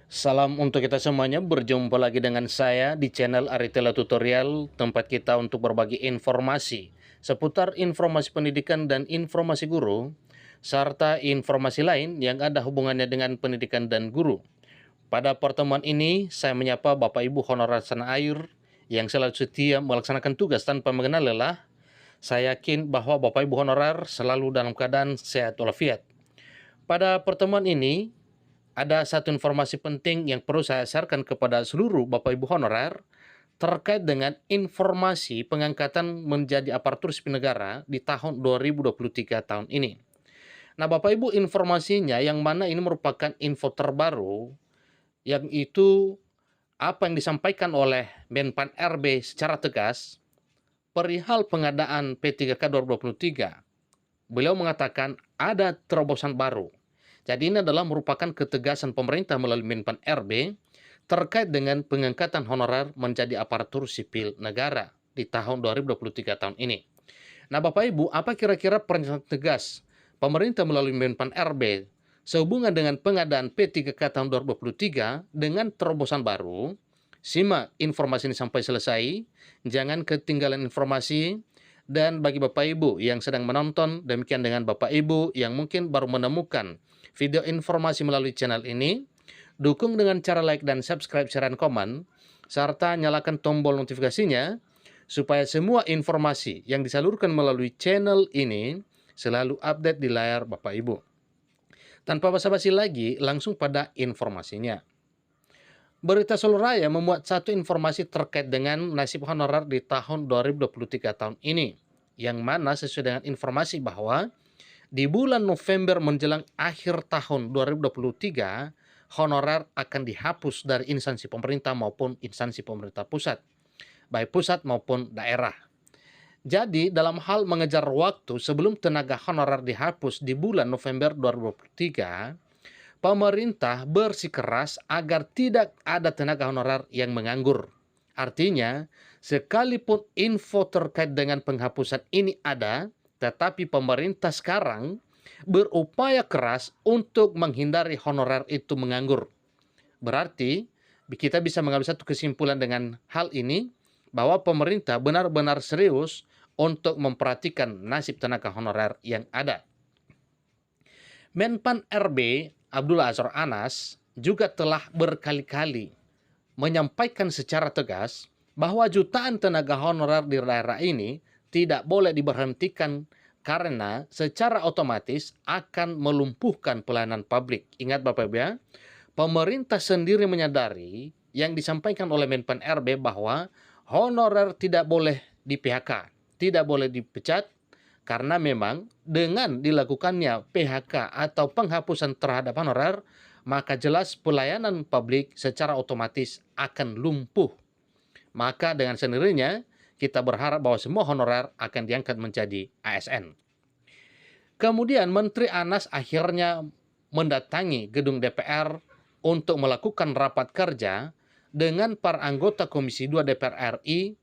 Salam untuk kita semuanya, berjumpa lagi dengan saya di channel Aritela Tutorial, tempat kita untuk berbagi informasi seputar informasi pendidikan dan informasi guru, serta informasi lain yang ada hubungannya dengan pendidikan dan guru. Pada pertemuan ini, saya menyapa Bapak Ibu honorer tanah air yang selalu setia melaksanakan tugas tanpa mengenal lelah. Saya yakin bahwa Bapak Ibu honorer selalu dalam keadaan sehat walafiat. Pada pertemuan ini, ada satu informasi penting yang perlu saya sharekan kepada seluruh Bapak Ibu honorer terkait dengan informasi pengangkatan menjadi aparatur sipil negara di tahun 2023 tahun ini. Nah, Bapak Ibu, informasinya yang mana ini merupakan info terbaru yang itu apa yang disampaikan oleh Menpan RB secara tegas perihal pengadaan P3K 2023. Beliau mengatakan ada terobosan baru. Jadi ini adalah merupakan ketegasan pemerintah melalui Menpan RB terkait dengan pengangkatan honorer menjadi aparatur sipil negara di tahun 2023 tahun ini. Nah, Bapak Ibu, apa kira-kira pernyataan tegas pemerintah melalui Menpan RB sehubungan dengan pengadaan P3K tahun 2023 dengan terobosan baru? Simak informasi ini sampai selesai, jangan ketinggalan informasi. Dan bagi Bapak Ibu yang sedang menonton, demikian dengan Bapak Ibu yang mungkin baru menemukan video informasi melalui channel ini, dukung dengan cara like dan subscribe, share, dan komen, serta nyalakan tombol notifikasinya, supaya semua informasi yang disalurkan melalui channel ini selalu update di layar Bapak Ibu. Tanpa basa-basi lagi, langsung pada informasinya. Berita Solo Raya memuat satu informasi terkait dengan nasib honorer di tahun 2023 tahun ini, yang mana sesuai dengan informasi bahwa di bulan November menjelang akhir tahun 2023, honorer akan dihapus dari instansi pemerintah maupun instansi pemerintah pusat, baik pusat maupun daerah. Jadi, dalam hal mengejar waktu sebelum tenaga honorer dihapus di bulan November 2023, pemerintah bersikeras agar tidak ada tenaga honorer yang menganggur. Artinya, sekalipun info terkait dengan penghapusan ini ada, tetapi pemerintah sekarang berupaya keras untuk menghindari honorer itu menganggur. Berarti, kita bisa mengambil satu kesimpulan dengan hal ini, bahwa pemerintah benar-benar serius untuk memperhatikan nasib tenaga honorer yang ada. Menpan RB Abdullah Azwar Anas juga telah berkali-kali menyampaikan secara tegas bahwa jutaan tenaga honorer di daerah ini tidak boleh diberhentikan karena secara otomatis akan melumpuhkan pelayanan publik. Ingat Bapak Ibu ya, pemerintah sendiri menyadari yang disampaikan oleh Menpan RB bahwa honorer tidak boleh di-PHK, tidak boleh dipecat, karena memang dengan dilakukannya PHK atau penghapusan terhadap honorer, maka jelas pelayanan publik secara otomatis akan lumpuh. Maka dengan sendirinya, kita berharap bahwa semua honorer akan diangkat menjadi ASN. Kemudian Menteri Anas akhirnya mendatangi gedung DPR untuk melakukan rapat kerja dengan para anggota Komisi 2 DPR RI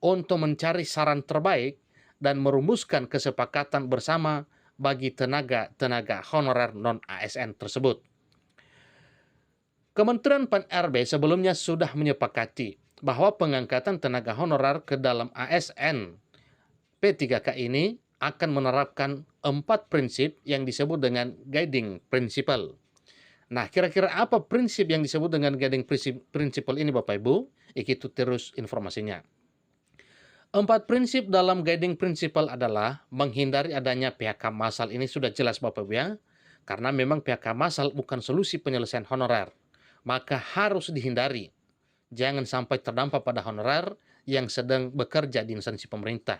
untuk mencari saran terbaik dan merumuskan kesepakatan bersama bagi tenaga honorer non-ASN tersebut. Kementerian Pan-RB sebelumnya sudah menyepakati bahwa pengangkatan tenaga honorer ke dalam ASN P3K ini akan menerapkan 4 prinsip yang disebut dengan guiding principle. Nah, kira-kira apa prinsip yang disebut dengan guiding principle ini Bapak Ibu? Itu terus informasinya. 4 prinsip dalam guiding principle adalah menghindari adanya PHK massal. Ini sudah jelas Bapak Ibu ya, karena memang PHK massal bukan solusi penyelesaian honorer, maka harus dihindari. Jangan sampai terdampak pada honorer yang sedang bekerja di instansi pemerintah.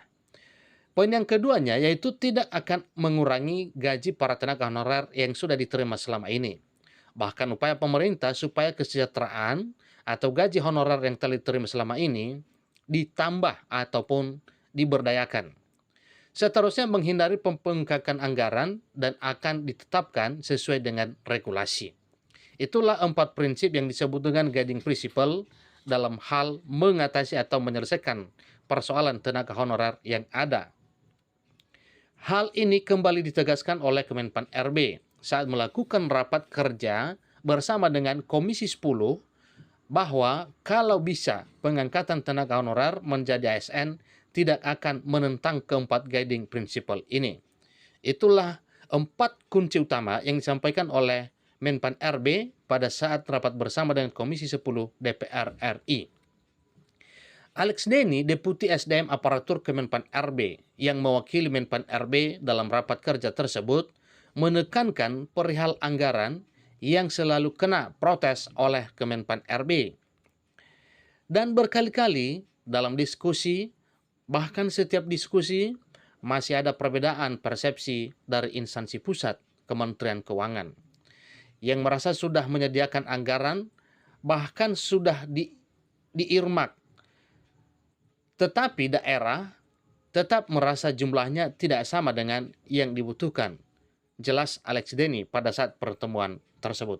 Poin yang keduanya yaitu tidak akan mengurangi gaji para tenaga honorer yang sudah diterima selama ini. Bahkan upaya pemerintah supaya kesejahteraan atau gaji honorer yang telah diterima selama ini ditambah ataupun diberdayakan. Seterusnya menghindari pembengkakan anggaran dan akan ditetapkan sesuai dengan regulasi. Itulah 4 prinsip yang disebut dengan guiding principle dalam hal mengatasi atau menyelesaikan persoalan tenaga honorer yang ada. Hal ini kembali ditegaskan oleh Kemenpan RB saat melakukan rapat kerja bersama dengan Komisi 10 bahwa kalau bisa pengangkatan tenaga honorer menjadi ASN tidak akan menentang keempat guiding principle ini. Itulah 4 kunci utama yang disampaikan oleh Menpan RB pada saat rapat bersama dengan Komisi 10 DPR RI. Alex Denny, Deputi SDM Aparatur Kemenpan RB, yang mewakili Menpan RB dalam rapat kerja tersebut, menekankan perihal anggaran yang selalu kena protes oleh Kemenpan RB. Dan berkali-kali dalam diskusi, bahkan setiap diskusi, masih ada perbedaan persepsi dari instansi pusat, Kementerian Keuangan, yang merasa sudah menyediakan anggaran, bahkan sudah diirmak. Tetapi daerah tetap merasa jumlahnya tidak sama dengan yang dibutuhkan. Jelas Alex Denny pada saat pertemuan tersebut.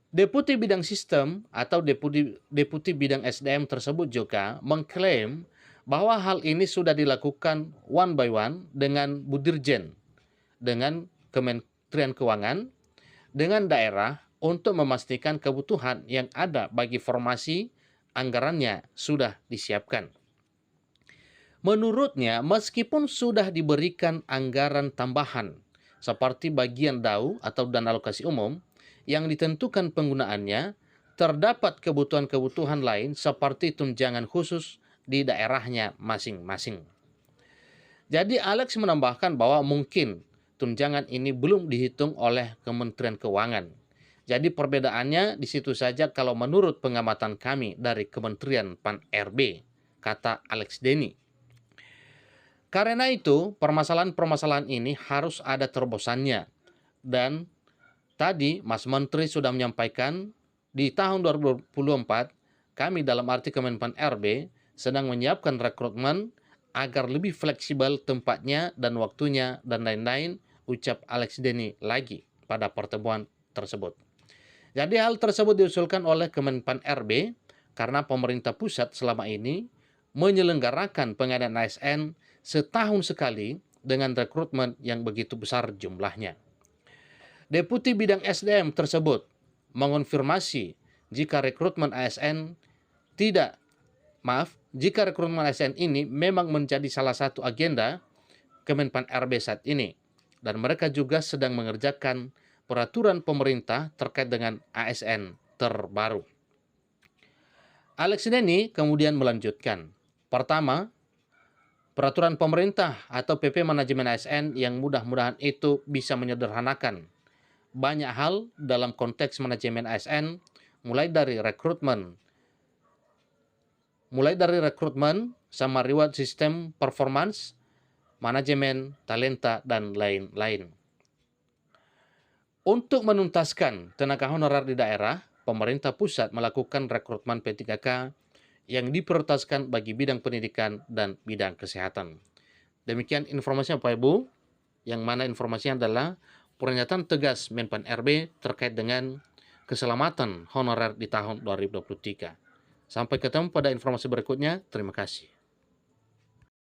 Deputi Bidang Sistem atau Deputi Bidang SDM tersebut juga mengklaim bahwa hal ini sudah dilakukan one by one dengan Budirjen, dengan Kementerian Keuangan, dengan daerah untuk memastikan kebutuhan yang ada bagi formasi anggarannya sudah disiapkan. Menurutnya, meskipun sudah diberikan anggaran tambahan seperti bagian DAU atau dana alokasi umum yang ditentukan penggunaannya, terdapat kebutuhan-kebutuhan lain seperti tunjangan khusus di daerahnya masing-masing. Jadi Alex menambahkan bahwa mungkin tunjangan ini belum dihitung oleh Kementerian Keuangan. Jadi perbedaannya di situ saja kalau menurut pengamatan kami dari Kementerian Pan RB, kata Alex Denny. Karena itu, permasalahan-permasalahan ini harus ada terobosannya. Dan tadi Mas Menteri sudah menyampaikan di tahun 2024, kami dalam arti Kemenpan RB sedang menyiapkan rekrutmen agar lebih fleksibel tempatnya dan waktunya dan lain-lain, ucap Alex Denny lagi pada pertemuan tersebut. Jadi hal tersebut diusulkan oleh Kemenpan RB karena pemerintah pusat selama ini menyelenggarakan pengadaan ASN setahun sekali dengan rekrutmen yang begitu besar jumlahnya. Deputi Bidang SDM tersebut mengonfirmasi jika rekrutmen ASN ini memang menjadi salah satu agenda Kemenpan RB saat ini, dan mereka juga sedang mengerjakan peraturan pemerintah terkait dengan ASN terbaru. Alex Denny kemudian melanjutkan. Pertama, peraturan pemerintah atau PP Manajemen ASN yang mudah-mudahan itu bisa menyederhanakan banyak hal dalam konteks manajemen ASN, mulai dari rekrutmen sama reward system performance, manajemen, talenta, dan lain-lain. Untuk menuntaskan tenaga honorer di daerah, pemerintah pusat melakukan rekrutmen P3K yang diprioritaskan bagi bidang pendidikan dan bidang kesehatan. Demikian informasinya Pak Ibu, yang mana informasinya adalah pernyataan tegas Menpan RB terkait dengan keselamatan honorer di tahun 2023. Sampai ketemu pada informasi berikutnya, terima kasih.